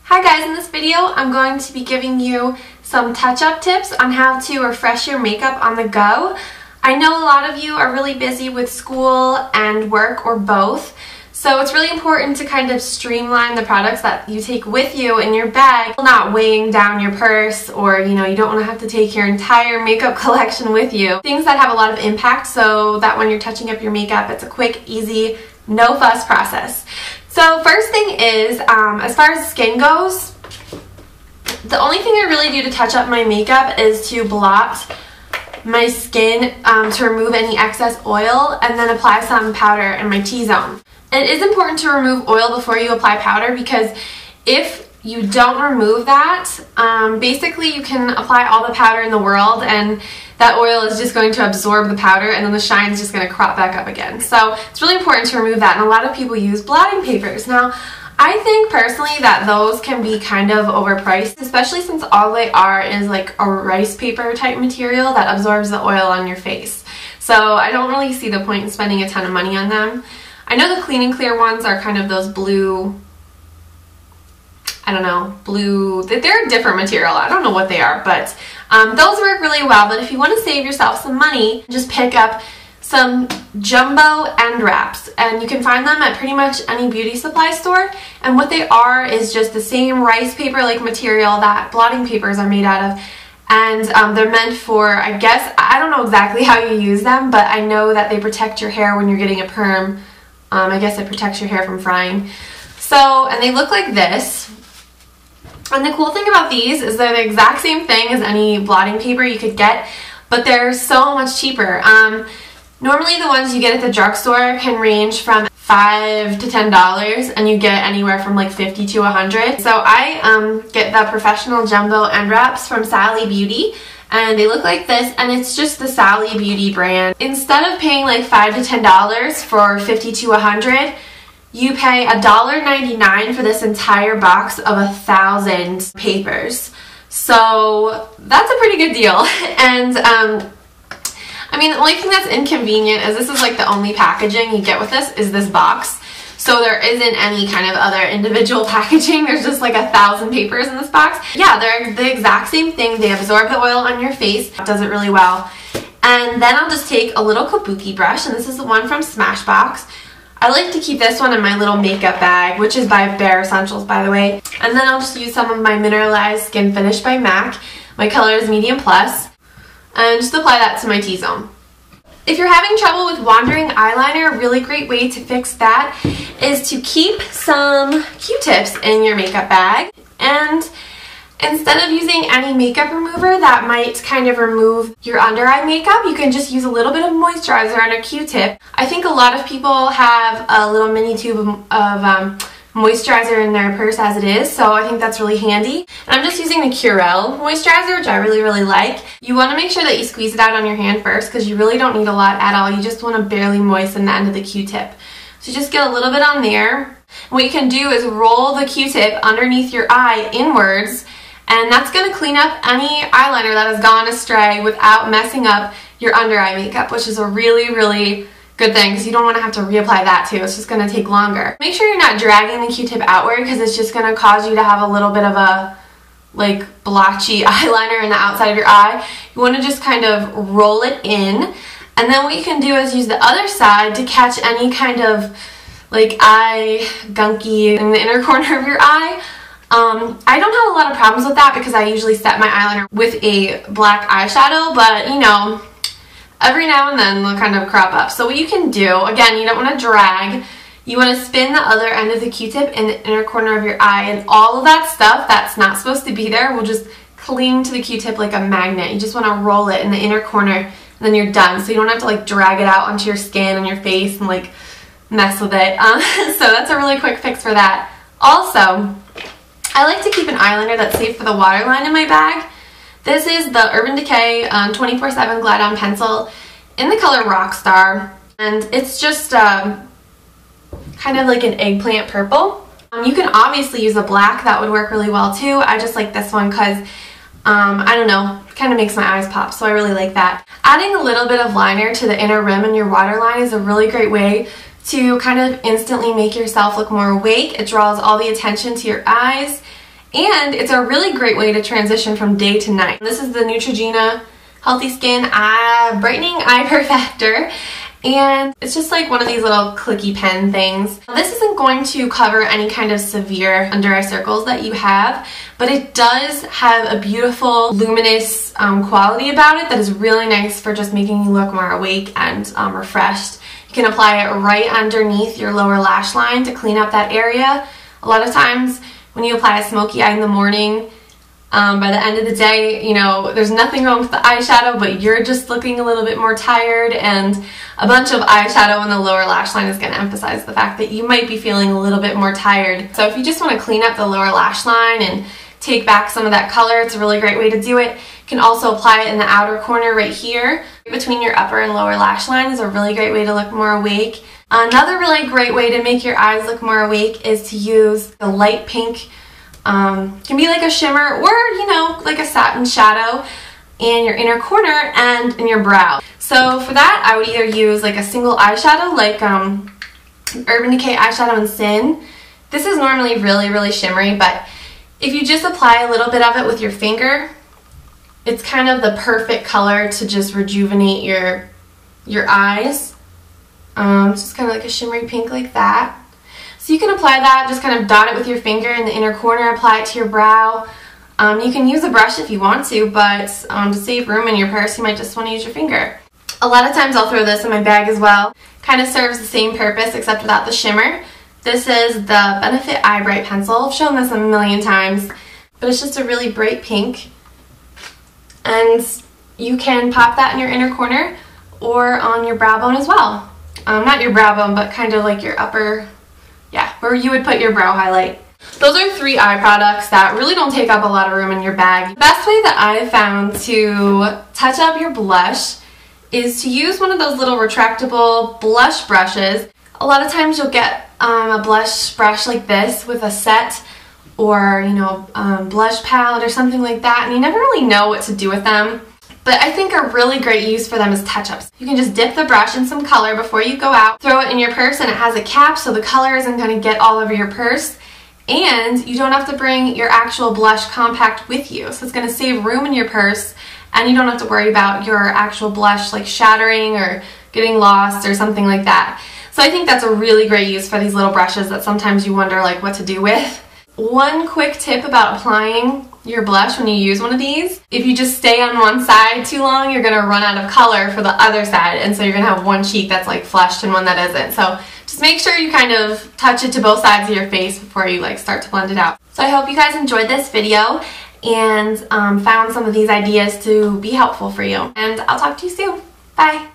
Hi guys, in this video I'm going to be giving you some touch-up tips on how to refresh your makeup on the go. I know a lot of you are really busy with school and work or both, so it's really important to kind of streamline the products that you take with you in your bag, not weighing down your purse, or you don't want to have to take your entire makeup collection with you. Things that have a lot of impact so that when you're touching up your makeup, it's a quick, easy, no fuss process. So first thing is, as far as skin goes, the only thing I really do to touch up my makeup is to blot my skin to remove any excess oil and then apply some powder in my T-zone. It is important to remove oil before you apply powder because if you don't remove that, basically you can apply all the powder in the world and that oil is just going to absorb the powder and then the shine is just going to crop back up again. So it's really important to remove that, and a lot of people use blotting papers. Now, I think personally that those can be kind of overpriced, especially since all they are is like a rice paper type material that absorbs the oil on your face. So I don't really see the point in spending a ton of money on them. I know the Clean and Clear ones are kind of those blue, I don't know, blue, they're a different material. I don't know what they are, but those work really well. But if you want to save yourself some money, just pick up some jumbo end wraps, and you can find them at pretty much any beauty supply store. And what they are is just the same rice paper like material that blotting papers are made out of, and they're meant for, I guess, I don't know exactly how you use them, but I know that they protect your hair when you're getting a perm. I guess it protects your hair from frying. So, and they look like this. And the cool thing about these is they're the exact same thing as any blotting paper you could get, but they're so much cheaper. Normally the ones you get at the drugstore can range from $5 to $10, and you get anywhere from like $50 to $100. So I get the professional jumbo end wraps from Sally Beauty, and they look like this, and it's just the Sally Beauty brand. Instead of paying like $5 to $10 for $50 to $100, you pay $1.99 for this entire box of 1,000 papers. So that's a pretty good deal. And I mean, the only thing that's inconvenient is this is like the only packaging you get with this is this box. So there isn't any kind of other individual packaging. There's just like 1,000 papers in this box. Yeah, they're the exact same thing. They absorb the oil on your face. It does it really well. And then I'll just take a little kabuki brush, and this is the one from Smashbox. I like to keep this one in my little makeup bag, which is by Bare Essentials, by the way. And then I'll just use some of my Mineralized Skin Finish by MAC. My color is Medium Plus. And just apply that to my T-zone. If you're having trouble with wandering eyeliner, a really great way to fix that is to keep some Q-tips in your makeup bag. And instead of using any makeup remover that might kind of remove your under eye makeup, you can just use a little bit of moisturizer on a Q-tip. I think a lot of people have a little mini tube of moisturizer in their purse as it is, so I think that's really handy. And I'm just using the Curel moisturizer, which I really like. You want to make sure that you squeeze it out on your hand first because you really don't need a lot at all. You just want to barely moisten the end of the Q-tip. So just get a little bit on there. What you can do is roll the Q-tip underneath your eye inwards, and that's going to clean up any eyeliner that has gone astray without messing up your under eye makeup, which is a really good thing because you don't want to have to reapply that too. It's just going to take longer. Make sure you're not dragging the Q-tip outward because it's just going to cause you to have a little bit of a like blotchy eyeliner in the outside of your eye. You want to just kind of roll it in, and then what you can do is use the other side to catch any kind of like eye gunky in the inner corner of your eye. I don't have a lot of problems with that because I usually set my eyeliner with a black eyeshadow, but you know, every now and then they'll kind of crop up. So what you can do, again, you don't want to drag. You want to spin the other end of the Q-tip in the inner corner of your eye, and all of that stuff that's not supposed to be there will just cling to the Q-tip like a magnet. You just want to roll it in the inner corner, and then you're done. So you don't have to like drag it out onto your skin and your face and like mess with it. So that's a really quick fix for that. Also, I like to keep an eyeliner that's safe for the waterline in my bag. This is the Urban Decay 24/7 Glide On Pencil in the color Rockstar, and it's just kind of like an eggplant purple. You can obviously use a black, that would work really well too. I just like this one because, I don't know, it kind of makes my eyes pop, so I really like that. Adding a little bit of liner to the inner rim in your waterline is a really great way to kind of instantly make yourself look more awake. It draws all the attention to your eyes, And it's a really great way to transition from day to night. This is the Neutrogena Healthy Skin Brightening Eye Perfector. And it's just like one of these little clicky pen things. This isn't going to cover any kind of severe under eye circles that you have, but it does have a beautiful luminous quality about it that is really nice for just making you look more awake and refreshed. You can apply it right underneath your lower lash line to clean up that area. A lot of times when you apply a smoky eye in the morning, by the end of the day, you know, there's nothing wrong with the eyeshadow, but you're just looking a little bit more tired, and a bunch of eyeshadow on the lower lash line is going to emphasize the fact that you might be feeling a little bit more tired. So if you just want to clean up the lower lash line and take back some of that color, it's a really great way to do it. You can also apply it in the outer corner right here. Between your upper and lower lash line is a really great way to look more awake. Another really great way to make your eyes look more awake is to use the light pink. Can be like a shimmer or, you know, like a satin shadow in your inner corner and in your brow. So for that, I would either use like a single eyeshadow, like Urban Decay eyeshadow in Sin. This is normally really shimmery, but if you just apply a little bit of it with your finger, it's kind of the perfect color to just rejuvenate your eyes. Just kind of like a shimmery pink like that. So you can apply that, just kind of dot it with your finger in the inner corner, apply it to your brow. You can use a brush if you want to, but to save room in your purse, you might just want to use your finger. A lot of times I'll throw this in my bag as well. Kind of serves the same purpose except without the shimmer. This is the Benefit Eye Bright Pencil. I've shown this a million times, but it's just a really bright pink. And you can pop that in your inner corner or on your brow bone as well. Not your brow bone, but kind of like your upper, yeah, where you would put your brow highlight. Those are 3 eye products that really don't take up a lot of room in your bag. The best way that I've found to touch up your blush is to use one of those little retractable blush brushes. A lot of times you'll get a blush brush like this with a set or, you know, blush palette or something like that, and you never really know what to do with them. But I think a really great use for them is touch-ups. You can just dip the brush in some color before you go out, throw it in your purse, and it has a cap so the color isn't going to get all over your purse, and you don't have to bring your actual blush compact with you. So it's going to save room in your purse, and you don't have to worry about your actual blush like shattering or getting lost or something like that. So I think that's a really great use for these little brushes that sometimes you wonder like what to do with. One quick tip about applying your blush when you use one of these: if you just stay on one side too long, you're going to run out of color for the other side, and so you're going to have one cheek that's like flushed and one that isn't. So just make sure you kind of touch it to both sides of your face before you like start to blend it out. So I hope you guys enjoyed this video and found some of these ideas to be helpful for you, and I'll talk to you soon. Bye!